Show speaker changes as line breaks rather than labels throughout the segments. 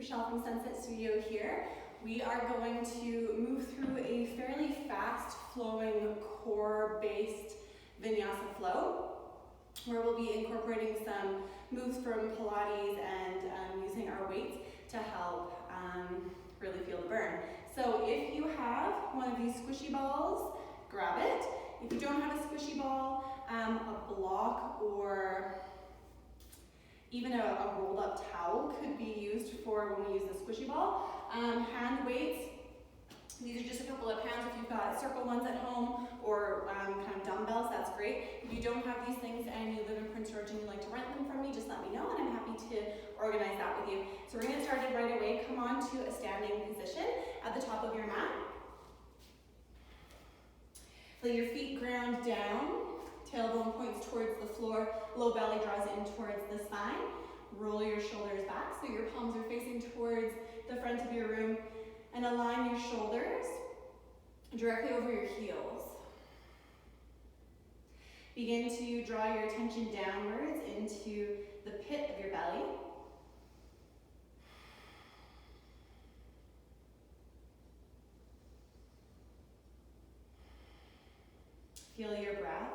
Rachelle from Sunset Studio here. We are going to move through a fairly fast-flowing, core-based vinyasa flow, where we'll be incorporating some moves from Pilates and using our weights to help really feel the burn. So if you have one of these squishy balls, grab it. If you don't have a squishy ball, a block or even a rolled up towel could be used for when we use the squishy ball. Hand weights, these are just a couple of pounds. If you've got circle ones at home or kind of dumbbells, that's great. If you don't have these things and you live in Prince George and you'd like to rent them from me, just let me know and I'm happy to organize that with you. So we're gonna get started right away. Come on to a standing position at the top of your mat. Lay your feet ground down, tailbone points towards the floor, low belly draws in towards the spine. Roll your shoulders back so your palms are facing towards the front of your room, and align your shoulders directly over your heels. Begin to draw your attention downwards into the pit of your belly. Feel your breath.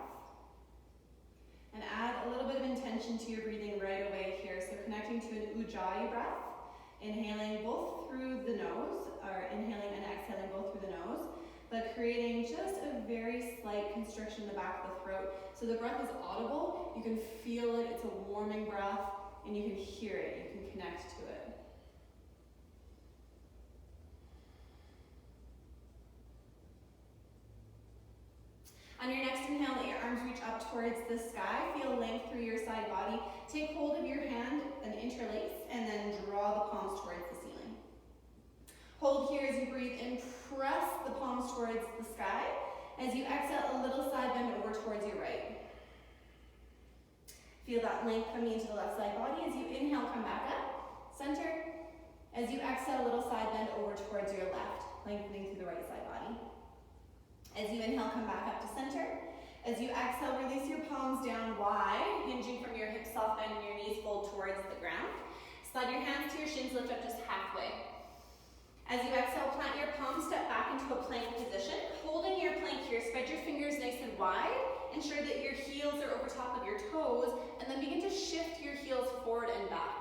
And add a little bit of intention to your breathing right away here. So connecting to an Ujjayi breath, inhaling both through the nose, or inhaling and exhaling both through the nose, but creating just a very slight constriction in the back of the throat. So the breath is audible, you can feel it, it's a warming breath, and you can hear it, you can connect to it. On your next inhale, let your arms reach up towards the sky. Feel length through your side body. Take hold of your hand and interlace, and then draw the palms towards the ceiling. Hold here as you breathe in. Press the palms towards the sky. As you exhale, a little side bend over towards your right. Feel that length coming into the left side body. As you inhale, come back up. Center. As you exhale, a little side bend over towards your left, lengthening through the right side body. As you inhale, come back up to center. As you exhale, release your palms down wide, hinging from your hips, soft bend, and your knees fold towards the ground. Slide your hands to your shins, lift up just halfway. As you exhale, plant your palms, step back into a plank position. Holding your plank here, spread your fingers nice and wide. Ensure that your heels are over top of your toes, and then begin to shift your heels forward and back.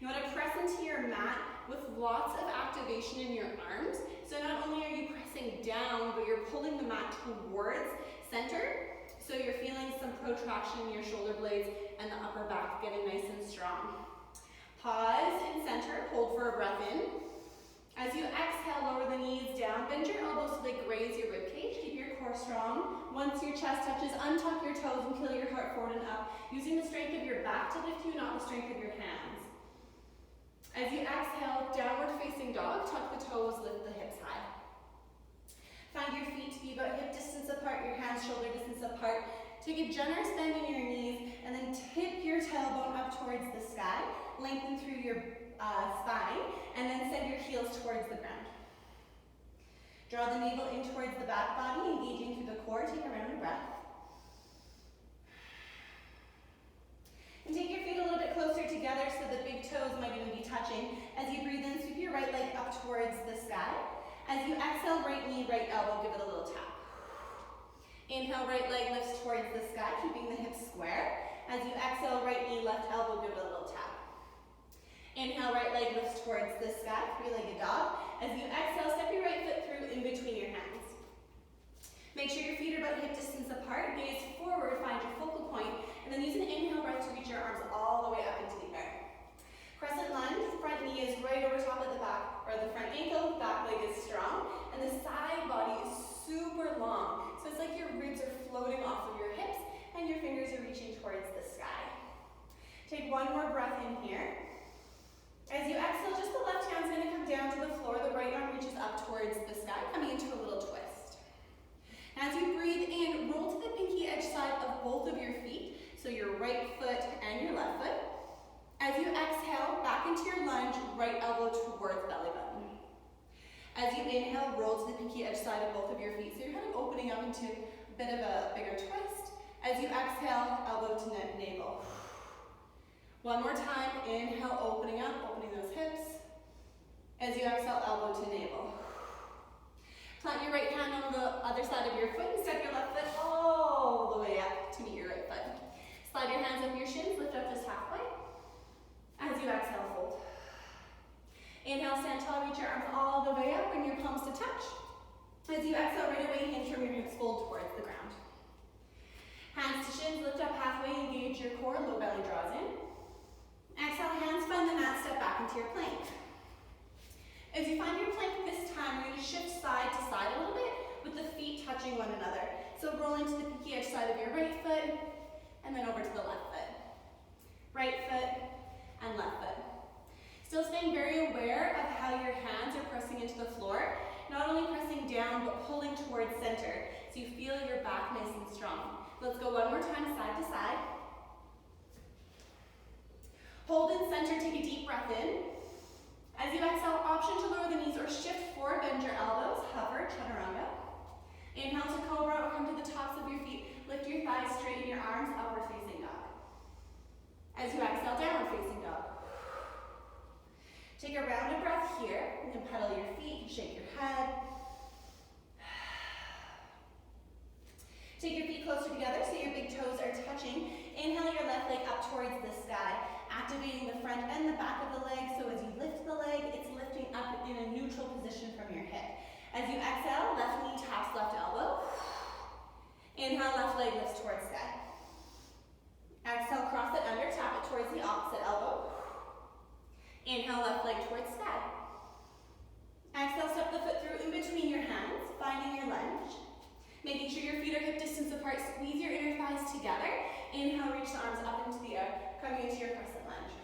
You want to press into your mat with lots of activation in your arms. So not only are you pressing down, but you're pulling the mat towards center. So you're feeling some protraction in your shoulder blades and the upper back getting nice and strong. Pause in center, hold for a breath in. As you exhale, lower the knees down, bend your elbows so they graze your ribcage. Keep your core strong. Once your chest touches, untuck your toes and peel your heart forward and up, using the strength of your back to lift you, not the strength of your hands. As you exhale, downward facing dog, tuck the toes, lift the hips high. Find your feet to be about hip distance apart, your hands shoulder distance apart. Take a generous bend in your knees and then tip your tailbone up towards the sky, lengthen through your spine, and then send your heels towards the ground. Draw the navel in towards the back body, engaging through the core. Take a round of breath. And take your feet a little bit closer together so the big toes might even be touching. As you breathe in, sweep your right leg up towards the sky. As you exhale, right knee, right elbow, give it a little tap. Inhale, right leg lifts towards the sky, keeping the hips square. As you exhale, right knee, left elbow, give it a little tap. Inhale, right leg lifts towards the sky, three-legged dog. As you exhale, step your right foot through in between your hands. Make sure your feet are about hip distance apart. Gaze forward, find your focal point, and then use an inhale breath to reach your arms all the way up into the air. Crescent lunge, front knee is right over top of the back, or the front ankle, back leg is strong, and the side body is super long. So it's like your ribs are floating off of your hips, and your fingers are reaching towards the sky. Take one more breath in here. As you exhale, just the left hand's gonna come down to the floor, the right arm reaches up towards the sky, coming into a little twist. As you breathe in, roll to the pinky edge side of both of your feet, so your right foot and your left foot. As you exhale, back into your lunge, right elbow towards belly button. As you inhale, roll to the pinky edge side of both of your feet, so you're kind of opening up into a bit of a bigger twist. As you exhale, elbow to navel. One more time, inhale, opening up, opening those hips. As you exhale, elbow to navel. Plant your right hand on the other side of your foot and step your left foot all the way up to meet your right foot. Slide your hands up your shins, lift up just halfway. As you exhale, fold. Inhale, stand tall, reach your arms all the way up, bring your palms to touch. As you exhale, right away, hinge from your hips, fold towards the ground. Hands to shins, lift up halfway, engage your core, low belly draws in. Exhale, hands find the mat, step back into your plank. As you find your plank this time, we're going to shift side to side a little bit with the feet touching one another. So roll into the pinky edge side of your right foot, and then over to the left foot. Right foot and left foot. Still staying very aware of how your hands are pressing into the floor. Not only pressing down, but pulling towards center, so you feel your back nice and strong. Let's go one more time, side to side. Hold in center, take a deep breath in. As you exhale, option to lower the knees or shift forward, bend your elbows, hover, chaturanga. Inhale to cobra or come to the tops of your feet. Lift your thighs, straighten your arms, upward facing dog. As you exhale, downward facing dog. Take a rounded breath here. You can pedal your feet, shake your head. Take your feet closer together so your big toes are touching. Inhale your left leg up towards the sky, activating the front and the back of the leg. So as you lift the leg, it's lifting up in a neutral position from your hip. As you exhale, left knee taps left elbow. Inhale, left leg lifts towards sky. Exhale, cross it under, tap it towards the opposite elbow. Inhale, left leg towards sky. Exhale, step the foot through in between your hands, finding your lunge. Making sure your feet are hip distance apart, squeeze your inner thighs together. Inhale, reach the arms up into the air, coming into your crescent lunge.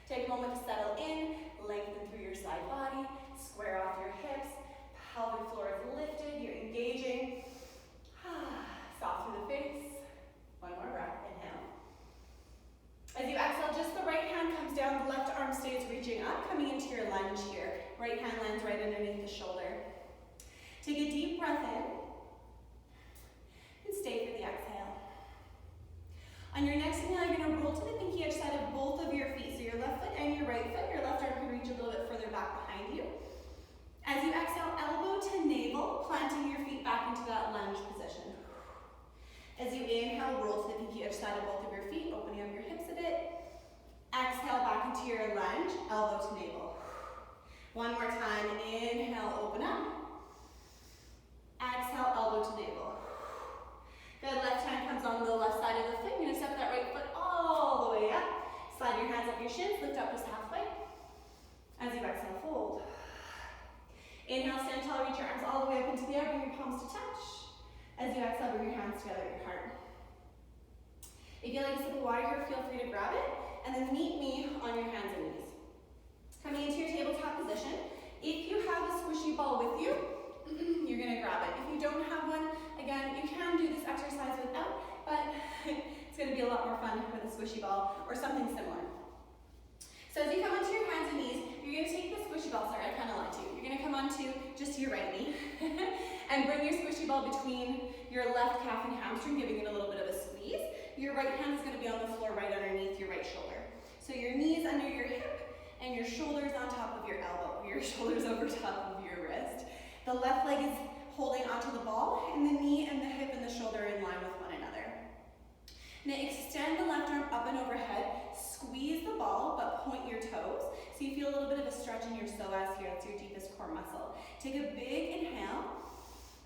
Take a moment to settle in, lengthen through your side body, square off your hips, pelvic floor is lifted, you're engaging. Soft through the face. One more breath, inhale. As you exhale, just the right hand comes down, the left arm stays reaching up, coming into your lunge here. Right hand lands right underneath the shoulder. Take a deep breath in, and stay for the exhale. On your next inhale, you're going to roll to the pinky edge side of both of your feet. So your left foot and your right foot. Your left arm can reach a little bit further back behind you. As you exhale, elbow to navel, planting your feet back into that lunge position. As you inhale, roll to the pinky edge side of both of your feet, opening up your hips a bit. Exhale, back into your lunge, elbow to navel. One more time, inhale, open up. Exhale, elbow to navel. Good, left hand comes on the left side of the foot. You're going to step that right foot all the way up. Slide your hands up your shins, lift up just halfway. As you exhale, fold. Inhale, stand tall, reach your arms all the way up into the air, bring your palms to touch. As you exhale, bring your hands together at your heart. If you like a sip of water here, feel free to grab it, and then meet me on your hands and knees. Coming into your tabletop position. If you have a squishy ball with you, you're going to grab it. If you don't have one, again, you can do this exercise without, but it's going to be a lot more fun with a squishy ball or something similar. So as you come onto your hands and knees, you're going to take the squishy ball, sorry, I kind of lied to you. You're going to come onto just your right knee and bring your squishy ball between your left calf and hamstring, giving it a little bit of a squeeze. Your right hand is going to be on the floor right underneath your right shoulder. So your knees under your hip and your shoulders on top of your elbow, your shoulders over top of your wrist. The left leg is holding onto the ball, and the knee and the hip and the shoulder are in line with one another. Now extend the left arm up and overhead, squeeze the ball, but point your toes. So you feel a little bit of a stretch in your psoas here, that's your deepest core muscle. Take a big inhale.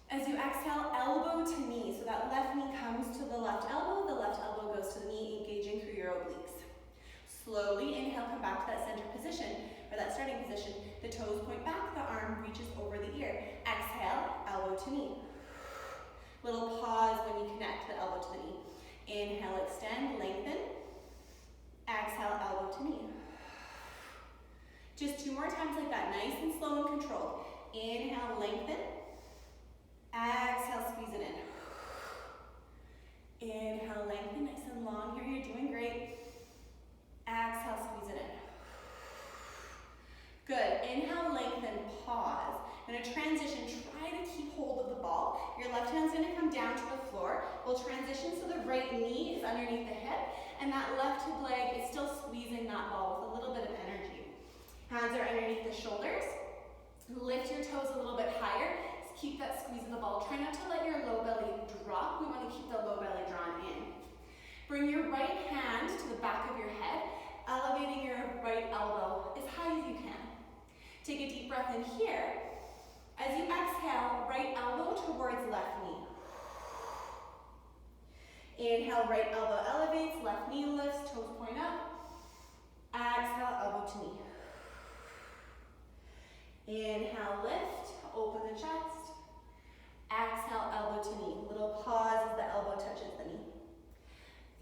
As you exhale, elbow to knee. So that left knee comes to the left elbow goes to the knee, engaging through your obliques. Slowly inhale, come back to that center position, or that starting position. The toes point back, the arm reaches over the ear. Exhale, elbow to knee. Little pause when you connect the elbow to the knee. Inhale, extend, lengthen. Exhale, elbow to knee. Just 2 more times like that, nice and slow and controlled. Inhale, lengthen. Exhale, squeeze it in. Inhale, lengthen, nice and long here, you're doing great. Exhale, squeeze it in. Good, inhale, lengthen, pause. I'm going to transition, try to keep hold of the ball. Your left hand's going to come down to the floor. We'll transition so the right knee is underneath the hip, and that left leg is still squeezing that ball with a little bit of energy. Hands are underneath the shoulders. Lift your toes a little bit higher. Keep that squeeze of the ball. Try not to let your low belly drop. We want to keep the low belly drawn in. Bring your right hand to the back of your head, elevating your right elbow as high as you can. Take a deep breath in here. As you exhale, right elbow towards left knee. Inhale, right elbow elevates, left knee lifts, toes point up. Exhale, elbow to knee. Inhale, lift, open the chest. Exhale, elbow to knee. Little pause as the elbow touches the knee.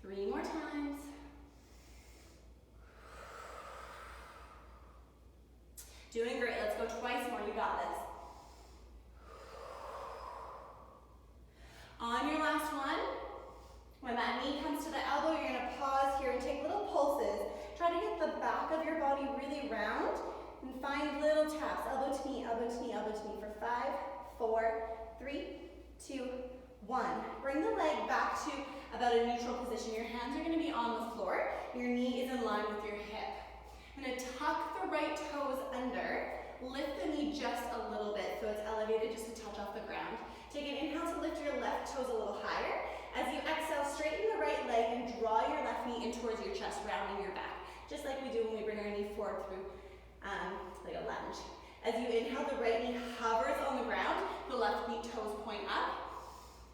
3 more times. Doing great. Let's go twice more. You got this. On your last one, when that knee comes to the elbow, you're going to pause here and take little pulses. Try to get the back of your body really round and find little taps. Elbow to knee, elbow to knee, elbow to knee for 5, 4, 3, 2, 1. Bring the leg back to about a neutral position. Your hands are going to be on the floor. Your knee is in line with your hip. I'm going to tuck the right toes under. Lift the knee just a little bit so it's elevated just a touch off the ground. Take an inhale to lift your left toes a little higher. As you exhale, straighten the right leg and draw your left knee in towards your chest, rounding your back. Just like we do when we bring our knee forward through like a lunge. As you inhale, the right knee hovers on the ground. The left knee toes point up.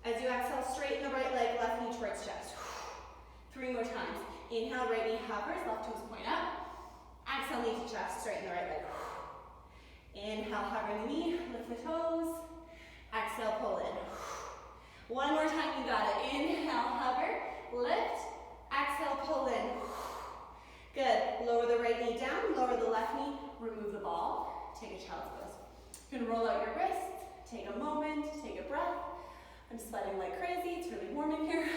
As you exhale, straighten the right leg, left knee towards chest. 3 more times. Inhale, right knee hovers, left toes point up. Exhale, knee to chest, straighten the right leg. Inhale, hover the knee, lift the toes. Exhale, pull in. 1 more time, you got it. Inhale, hover, lift. Exhale, pull in. Good. Lower the right knee down, lower the left knee, remove the ball. Take a child's pose. You can roll out your wrists, take a moment, take a breath. I'm sweating like crazy, it's really warm in here.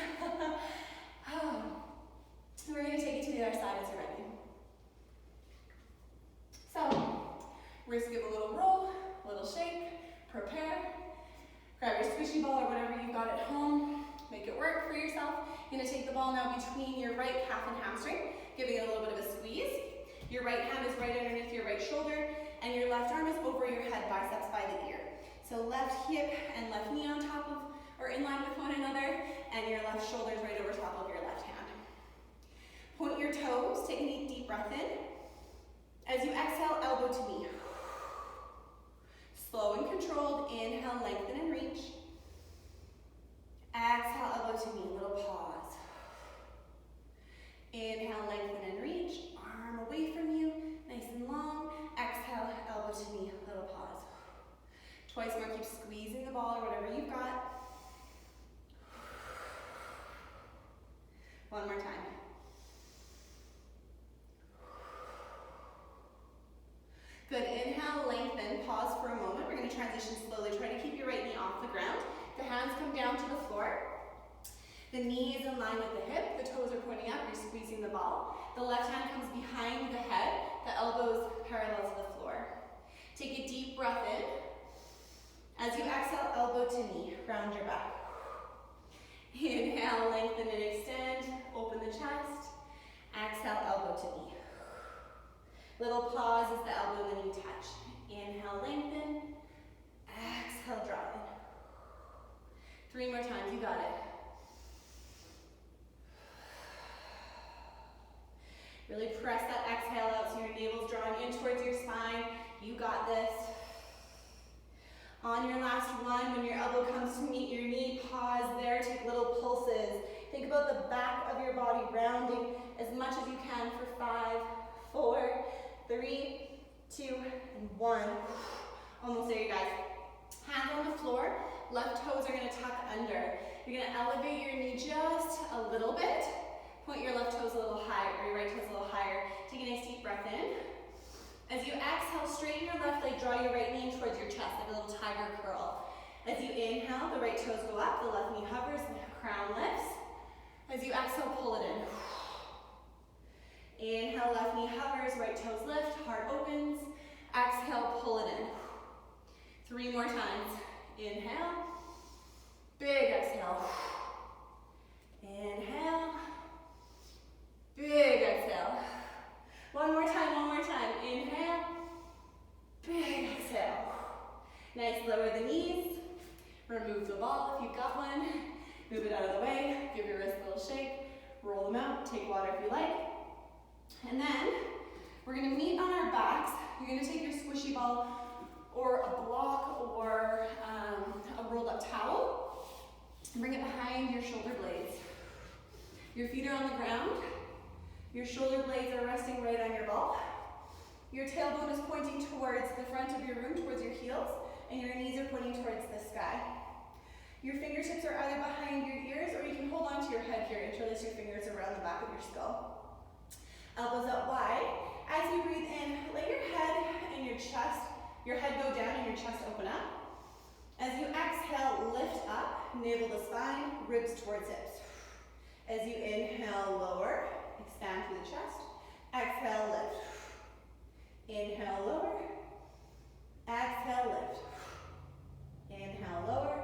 We're going to take it to the other side as you're ready. So, we're just going to give a little roll, a little shake, prepare. Grab your squishy ball or whatever you've got at home. Make it work for yourself. You're going to take the ball now between your right calf and hamstring, giving it a little bit of a squeeze. Your right hand is right underneath your right shoulder, and your left arm is over your head, biceps by the ear. So left hip and left knee on top of, or in line with one another, and your left shoulder is right over top of your left hand. Point your toes, take a deep breath in. As you exhale, elbow to knee. Slow and controlled, inhale, lengthen and reach. Exhale, elbow to knee, little pause. Inhale, lengthen and reach, arm away from you, nice and long. Exhale, elbow to knee, little pause. Twice more, keep squeezing the ball or whatever you've got. 1 more time. Good, inhale, lengthen, pause for a moment. We're going to transition slowly. Try to keep your right knee off the ground. The hands come down to the floor. The knee is in line with the hip. The toes are pointing up. You're squeezing the ball. The left hand comes behind the head. The elbows parallel to the floor. Take a deep breath in. As you exhale, elbow to knee. Round your back. Inhale, lengthen and extend. Open the chest. Exhale, elbow to knee. Little pause as the elbow and the knee touch. Inhale, lengthen. Exhale, drop in. 3 more times, you got it. Really press that exhale out so your navel's drawing in towards your spine. You got this. On your last one, when your elbow comes to meet your knee, pause there, take little pulses. Think about the back of your body rounding as much as you can for 5, 4, 3, 2, and 1. Almost there, you guys. Hands on the floor, left toes are going to tuck under. You're going to elevate your knee just a little bit. Point your left toes a little higher, or your right toes a little higher. Take a nice deep breath in. As you exhale, straighten your left leg, draw your right knee in towards your chest, like a little tiger curl. As you inhale, the right toes go up, the left knee hovers, the crown lifts. As you exhale, pull it in. Inhale, left knee hovers, right toes lift, heart opens. Exhale, pull it in. 3 more times. Inhale. Big exhale. Inhale. Big exhale. One more time, one more time. Inhale, big exhale. Nice, lower the knees. Remove the ball if you've got one. Move it out of the way. Give your wrist a little shake. Roll them out. Take water if you like. And then we're going to meet on our backs. You're going to take your squishy ball or a block or a rolled up towel and bring it behind your shoulder blades. Your feet are on the ground. Your shoulder blades are resting right on your ball. Your tailbone is pointing towards the front of your room, towards your heels, and your knees are pointing towards the sky. Your fingertips are either behind your ears or you can hold onto your head here. Interlace your fingers around the back of your skull. Elbows out wide. As you breathe in, let your head and your head go down and your chest open up. As you exhale, lift up, navel to spine, ribs towards hips. As you inhale, lower, expand through the chest. Exhale, lift. Inhale, lower. Exhale, lift. Inhale, lower.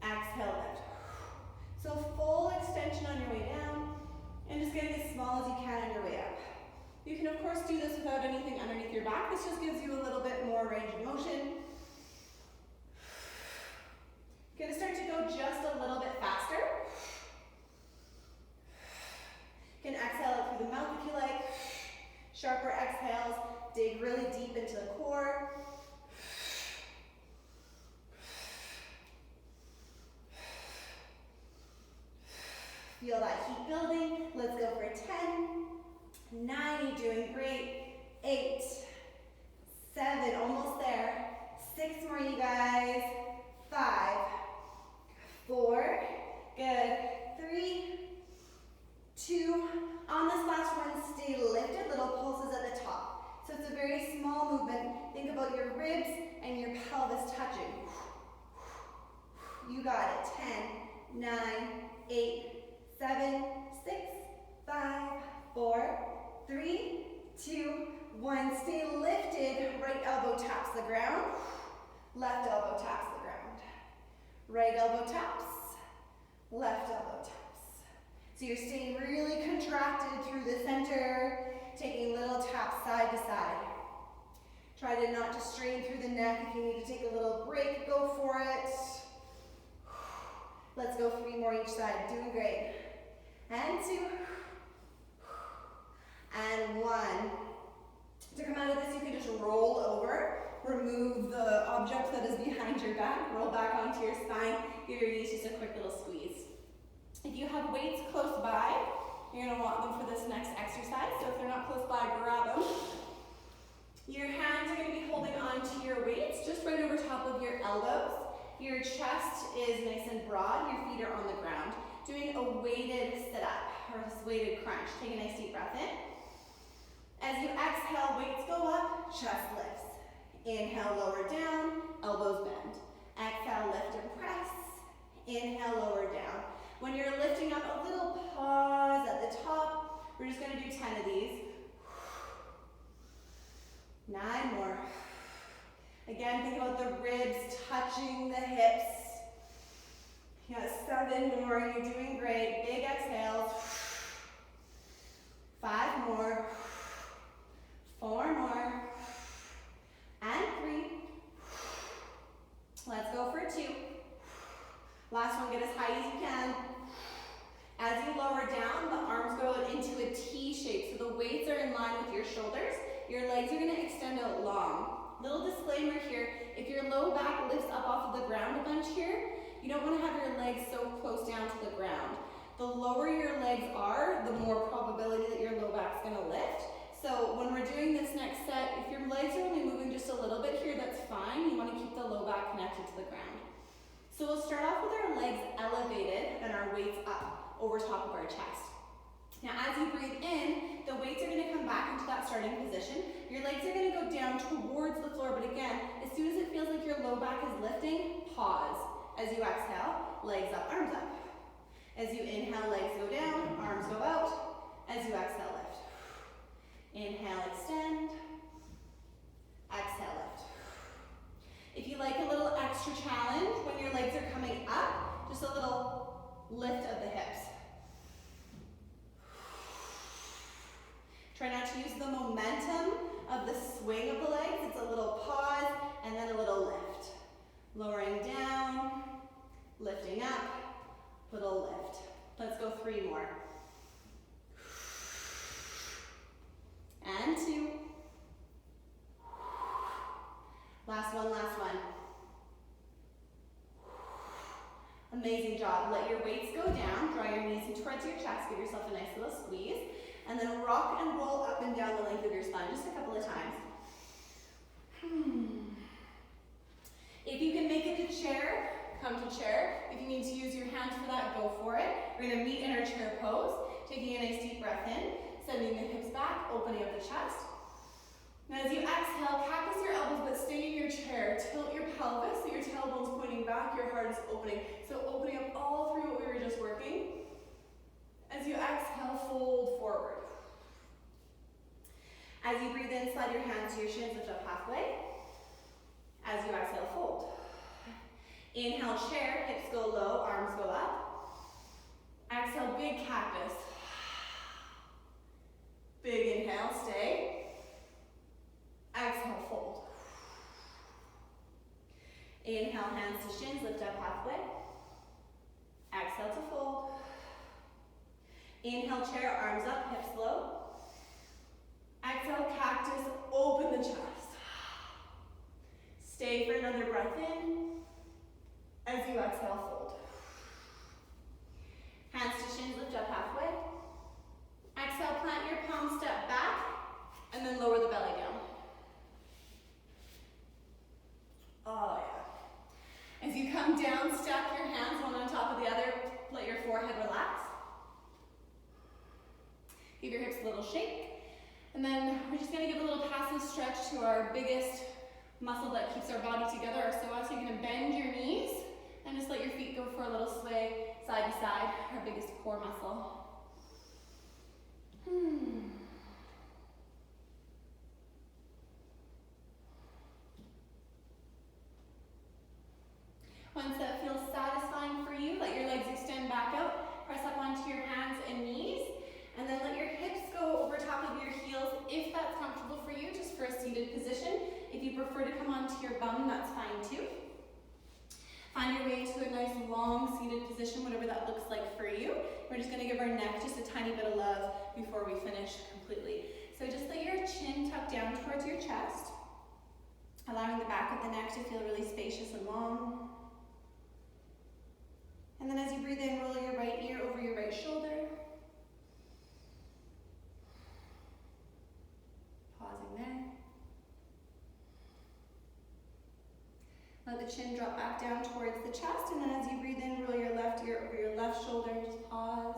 Exhale, lift. So full extension on your way down and just getting as small as you can on your way up. You can of course do this without anything underneath your back. This just gives you a little bit more range of motion. You're going to start to go just a little bit faster. You can exhale out through the mouth if you like. Sharper exhales, dig really deep into the core. Feel that heat building. Let's go for 10, 9, you're doing great. 8, 7, almost there. 6 more, you guys. 5, 4, good. 3, 2, on this last one, stay lifted, little pulses at the top. So it's a very small movement. Think about your ribs and your pelvis touching. You got it. 10, 9, 8, 7, 6, 5, 4, 3, 2, 1. Stay lifted. Right elbow taps the ground. Left elbow taps the ground. Right elbow taps. Left elbow taps. So you're staying really contracted through the center, taking little taps side to side. Try to not to strain through the neck. If you need to take a little break, go for it. Let's go 3 more each side. Doing great. And 2. And 1. To come out of this, you can just roll over. Remove the object that is behind your back. Roll back onto your spine. Give your knees just a quick little squeeze. If you have weights close by, you're going to want them for this next exercise. So if they're not close by, grab them. Your hands are going to be holding onto your weights just right over top of your elbows. Your chest is nice and broad. Your feet are on the ground. Doing a weighted sit-up or a weighted crunch. Take a nice deep breath in. As you exhale, weights go up, chest lifts. Inhale, lower down, elbows bend. Exhale, lift and press. Inhale, lower down. When you're lifting up, a little pause at the top. We're just going to do 10 of these. 9 more. Again, think about the ribs touching the hips. You got 7 more. You're doing great. Big exhales. 5 more. 4 more. And 3. Let's go for 2. Last one, get as high as you can. As you lower down, the arms go into a T shape, so the weights are in line with your shoulders. Your legs are going to extend out long. Little disclaimer here, if your low back lifts up off of the ground a bunch here, you don't want to have your legs so close down to the ground. The lower your legs are, the more probability that your low back's going to lift. So when we're doing this next set, if your legs are only moving just a little bit here, that's fine. You want to keep the low back connected to the ground. So we'll start off with our legs elevated and our weights up over top of our chest. Now as you breathe in, the weights are going to come back into that starting position. Your legs are going to go down towards the floor, but again, as soon as it feels like your low back is lifting, pause. As you exhale, legs up, arms up. As you inhale, legs go down, arms go out. As you exhale, lift. Inhale, extend. Exhale, lift. If you like a little extra challenge, when your legs are coming up, just a little lift of the hips. Try not to use the momentum of the swing of the legs. It's a little pause and then a little lift. Lowering down, lifting up, little lift. Let's go 3 more. And 2. Last one, last one. Amazing job. Let your weights go down. Draw your knees in towards your chest. Give yourself a nice little squeeze. And then rock and roll up and down the length of your spine just a couple of times. If you can make it to chair, come to chair. If you need to use your hands for that, go for it. We're going to meet in our chair pose. Taking a nice deep breath in, sending the hips back, opening up the chest. Now as you exhale, cactus your elbows, but stay in your chair. Tilt your pelvis so your tailbone's pointing back, your heart is opening. So opening up all through what we were just working. As you exhale, fold forward. As you breathe in, slide your hands to your shins, lift up halfway. As you exhale, fold. Inhale, chair, hips go low, arms go up. Exhale, big cactus. Big inhale, stay. Exhale, fold. Inhale, hands to shins, lift up halfway. Exhale to fold. Inhale, chair, arms up, hips low. Exhale, cactus, open the chest. Stay for another breath in. As you exhale, fold. Hands to shins, lift up halfway. Exhale, plant your palms, step back, and then lower the belly down. Oh yeah. As you come down, stack your hands one on top of the other. Let your forehead relax. Give your hips a little shake. And then we're just going to give a little passive stretch to our biggest muscle that keeps our body together, our psoas. So you're going to bend your knees and just let your feet go for a little sway side to side, our biggest core muscle. Once that feels satisfying for you, let your legs extend back out, press up onto your hands and knees, and then let your hips go over top of your heels if that's comfortable for you, just for a seated position. If you prefer to come onto your bum, that's fine too. Find your way to a nice long seated position, whatever that looks like for you. We're just going to give our neck just a tiny bit of love before we finish completely. So just let your chin tuck down towards your chest, allowing the back of the neck to feel really spacious and long. And then as you breathe in, roll your right ear over your right shoulder. Pausing there. Let the chin drop back down towards the chest, and then as you breathe in, roll your left ear over your left shoulder. Just pause.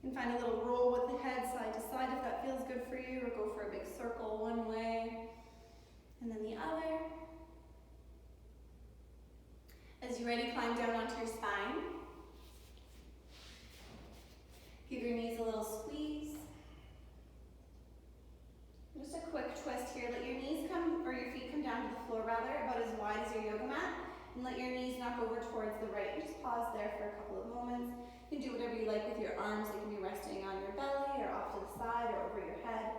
And find a little roll with the head side to side if that feels good for you, or go for a big circle one way and then the other. As you're ready, climb down onto your spine. Give your knees a little squeeze. Just a quick twist here. Let your knees come, or your feet come down to the floor rather, about as wide as your yoga mat. And let your knees knock over towards the right. And just pause there for a couple of moments. You can do whatever you like with your arms. They can be resting on your belly or off to the side or over your head.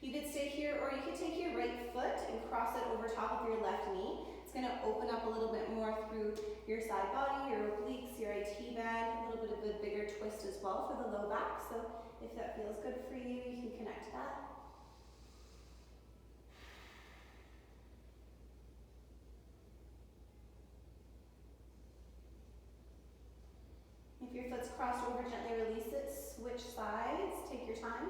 You could stay here, or you could take your right foot and cross it over top of your left knee. It's going to open up a little bit more through your side body, your obliques, your IT band, a little bit of a bigger twist as well for the low back. So if that feels good for you, you can connect that. If your foot's crossed over, gently release it. Switch sides. Take your time.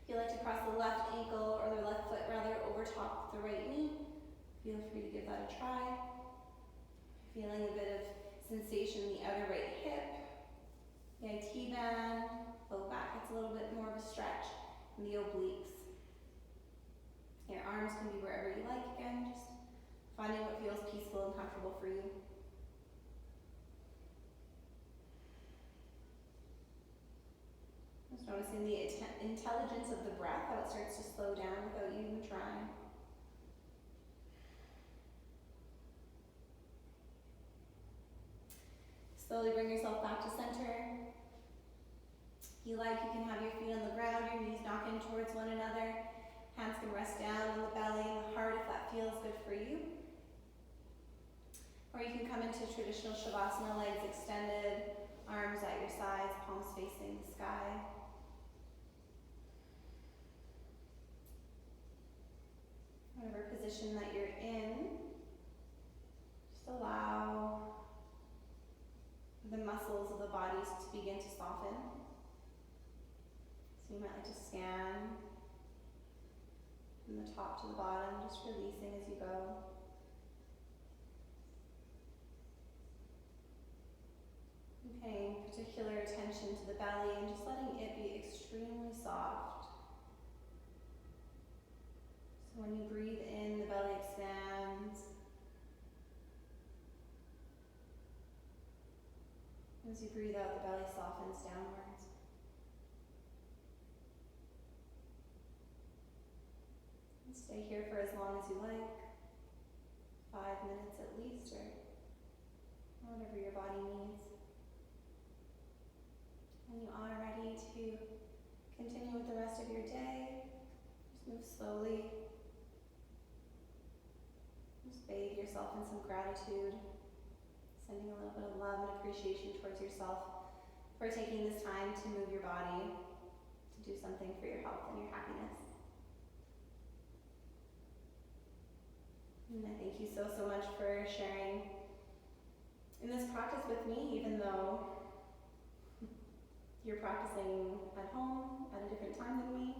If you like to cross the left ankle or the left foot rather over top of the right knee, feel free to give that a try. Feeling a bit of sensation in the outer right hip, the IT band, low back gets a little bit more of a stretch, and the obliques. Your arms can be wherever you like again, just finding what feels peaceful and comfortable for you. Just noticing the intelligence of the breath, how it starts to slow down without you even trying. Slowly bring yourself back to center. If you like, you can have your feet on the ground, your knees knocking towards one another. Hands can rest down on the belly and the heart if that feels good for you. Or you can come into traditional Shavasana, legs extended, arms at your sides, palms facing the sky. Whatever position that you're in, just allow the muscles of the body to begin to soften. So you might like to scan from the top to the bottom, just releasing as you go. And paying particular attention to the belly and just letting it be extremely soft. So when you breathe in, the belly expands. As you breathe out, the belly softens downwards. And stay here for as long as you like, 5 minutes at least, or whatever your body needs. When you are ready to continue with the rest of your day, just move slowly. Just bathe yourself in some gratitude, sending a little bit of love and appreciation towards yourself for taking this time to move your body, to do something for your health and your happiness. And I thank you so much for sharing in this practice with me, even though you're practicing at home at a different time than me.